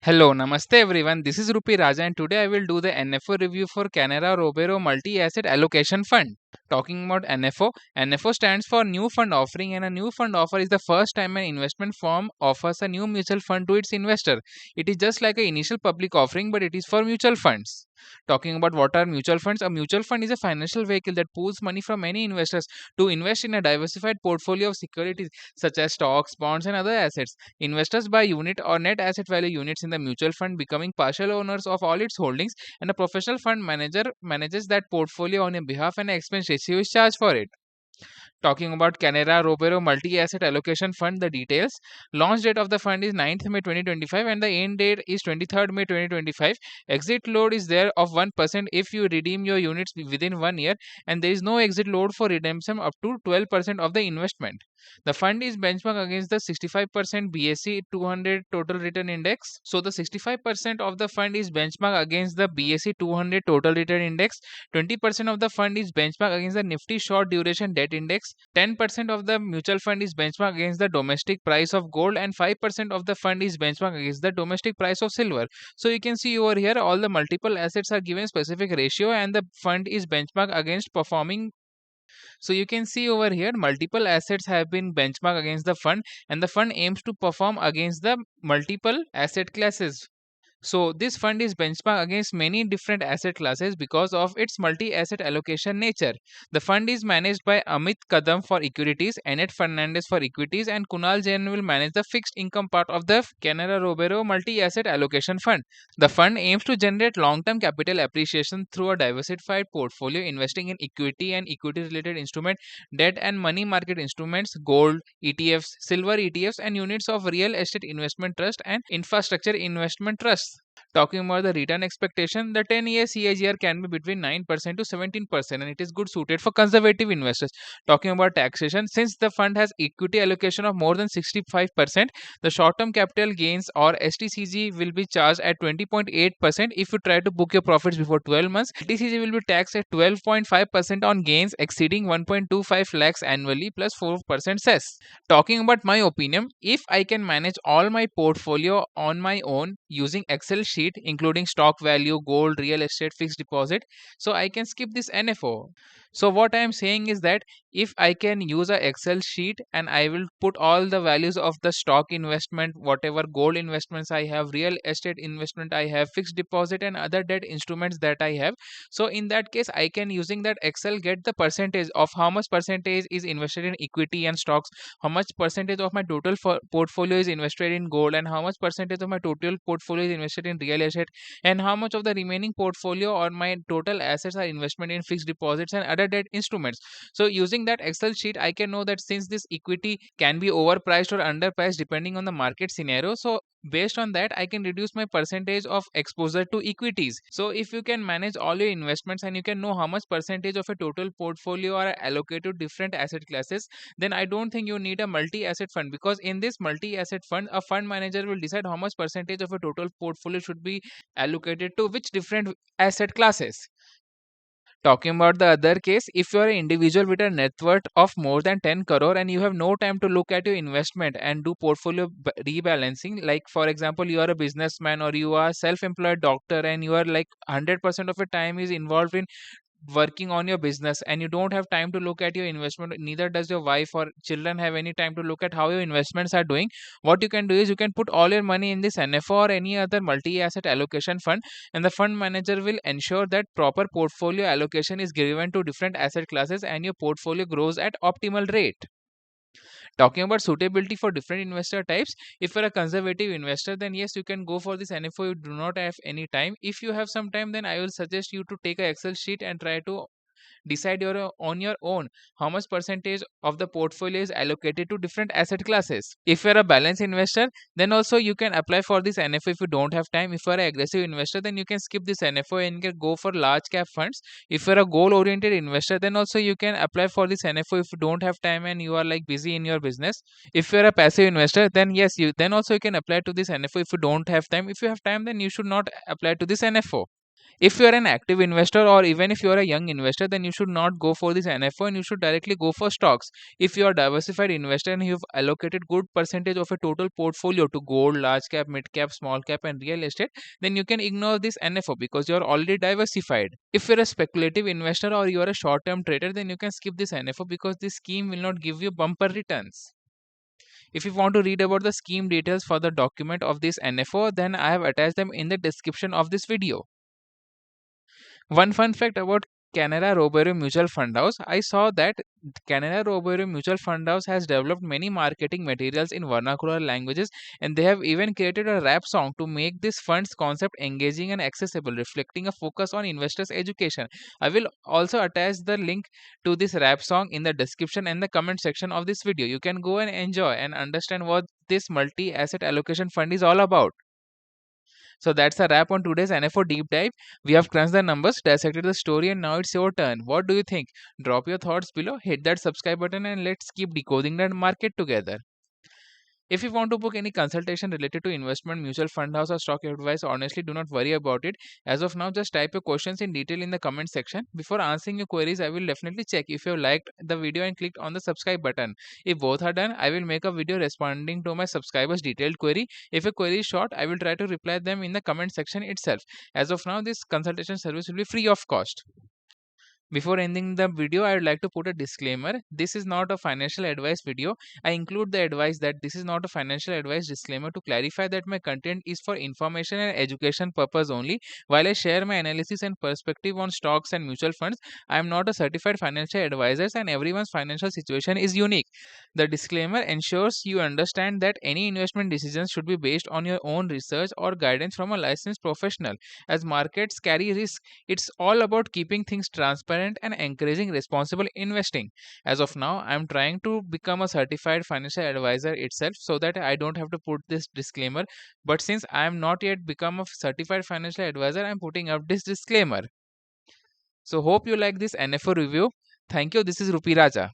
Hello, namaste everyone. This is Rupi Raja, and today I will do the NFO review for Canara Robeco Multi Asset Allocation Fund. Talking about NFO, NFO stands for New Fund Offering, and a new fund offer is the first time an investment firm offers a new mutual fund to its investor. It is just like an initial public offering, but it is for mutual funds. Talking about what are mutual funds, a mutual fund is a financial vehicle that pools money from many investors to invest in a diversified portfolio of securities such as stocks, bonds, and other assets. Investors buy unit or net asset value units in the mutual fund, becoming partial owners of all its holdings, and a professional fund manager manages that portfolio on your behalf and an expense ratio is charged for it. Talking about Canara Robeco Multi-Asset Allocation Fund, the details. Launch date of the fund is 9th May 2025 and the end date is 23rd May 2025. Exit load is there of 1% if you redeem your units within 1 year, and there is no exit load for redemption up to 12% of the investment. The fund is benchmarked against the 65% BSE 200 Total Return Index. So the 65% of the fund is benchmarked against the BSE 200 Total Return Index. 20% of the fund is benchmarked against the Nifty Short Duration Debt Index. 10% of the mutual fund is benchmarked against the domestic price of gold, and 5% of the fund is benchmarked against the domestic price of silver. So you can see over here all the multiple assets are given specific ratio, and the fund is benchmarked against performing. So you can see over here multiple assets have been benchmarked against the fund, and the fund aims to perform against the multiple asset classes. So this fund is benchmarked against many different asset classes because of its multi-asset allocation nature. The fund is managed by Amit Kadam for equities, Annette Fernandez for equities, and Kunal Jain will manage the fixed income part of the Canara Robeco Multi-Asset Allocation Fund. The fund aims to generate long-term capital appreciation through a diversified portfolio investing in equity and equity-related instruments, debt and money market instruments, gold, ETFs, silver ETFs, and units of real estate investment trust and infrastructure investment trusts. Talking about the return expectation, the 10-year CAGR can be between 9% to 17%, and it is good suited for conservative investors. Talking about taxation, since the fund has equity allocation of more than 65%, the short-term capital gains or STCG will be charged at 20.8% if you try to book your profits before 12 months. LTCG will be taxed at 12.5% on gains exceeding 1.25 lakhs annually plus 4% cess. Talking about my opinion, if I can manage all my portfolio on my own using Excel sheet including stock value, gold, real estate, fixed deposit, so I can skip this NFO. So what I am saying is that if I can use a Excel sheet and I will put all the values of the stock investment, whatever gold investments I have, real estate investment I have, fixed deposit and other debt instruments that I have, so in that case I can using that Excel get the percentage of how much percentage is invested in equity and stocks, how much percentage of my total portfolio is invested in gold, and how much percentage of my total portfolio is invested in real estate, and how much of the remaining portfolio or my total assets are investment in fixed deposits and other debt instruments. So using that Excel sheet I can know that since this equity can be overpriced or underpriced depending on the market scenario, so based on that I can reduce my percentage of exposure to equities. So if you can manage all your investments and you can know how much percentage of a total portfolio are allocated to different asset classes, then I don't think you need a multi-asset fund, because in this multi-asset fund, a fund manager will decide how much percentage of a total portfolio should be allocated to which different asset classes. Talking about the other case, if you are an individual with a net worth of more than 10 crore and you have no time to look at your investment and do portfolio rebalancing, like for example, you are a businessman or you are self-employed doctor and you are like 100% of your time is involved in working on your business and you don't have time to look at your investment, neither does your wife or children have any time to look at how your investments are doing, what you can do is you can put all your money in this NFO or any other multi-asset allocation fund, and the fund manager will ensure that proper portfolio allocation is given to different asset classes and your portfolio grows at optimal rate. Talking about suitability for different investor types, if you're a conservative investor, then yes, you can go for this NFO. You do not have any time. If you have some time, then I will suggest you to take a Excel sheet and try to decide on your own how much percentage of the portfolio is allocated to different asset classes. If you're a balanced investor, then also you can apply for this NFO if you don't have time. If you're an aggressive investor, then you can skip this NFO and can go for large cap funds. If you're a goal oriented investor, then also you can apply for this NFO if you don't have time and you are like busy in your business. If you're a passive investor, then yes, you then also you can apply to this NFO if you don't have time. If you have time, then you should not apply to this NFO. If you are an active investor or even if you are a young investor, then you should not go for this NFO and you should directly go for stocks. If you are a diversified investor and you've allocated good percentage of a total portfolio to gold, large cap, mid cap, small cap and real estate, then you can ignore this NFO because you are already diversified. If you're a speculative investor or you are a short term trader, then you can skip this NFO because this scheme will not give you bumper returns. If you want to read about the scheme details for the document of this NFO, then I have attached them in the description of this video. One fun fact about Canara Robeiro Mutual Fund House, I saw that Canara Robeiro Mutual Fund House has developed many marketing materials in vernacular languages, and they have even created a rap song to make this fund's concept engaging and accessible, reflecting a focus on investors' education. I will also attach the link to this rap song in the description and the comment section of this video. You can go and enjoy and understand what this multi-asset allocation fund is all about. So that's a wrap on today's NFO deep dive. We have crunched the numbers, dissected the story, and now it's your turn. What do you think? Drop your thoughts below, hit that subscribe button, and let's keep decoding the market together. If you want to book any consultation related to investment, mutual fund house, or stock advice, honestly, do not worry about it. As of now, just type your questions in detail in the comment section. Before answering your queries, I will definitely check if you have liked the video and clicked on the subscribe button. If both are done, I will make a video responding to my subscribers' detailed query. If a query is short, I will try to reply them in the comment section itself. As of now, this consultation service will be free of cost. Before ending the video, I would like to put a disclaimer. This is not a financial advice video. I include the advice that this is not a financial advice disclaimer to clarify that my content is for information and education purpose only. While I share my analysis and perspective on stocks and mutual funds, I am not a certified financial advisor and everyone's financial situation is unique. The disclaimer ensures you understand that any investment decisions should be based on your own research or guidance from a licensed professional. As markets carry risk, it's all about keeping things transparent and encouraging responsible investing. As of now, I'm trying to become a certified financial advisor itself so that I don't have to put this disclaimer. But since I am not yet become a certified financial advisor, I'm putting up this disclaimer. So hope you like this NFO review. Thank you. This is Rupi Raja.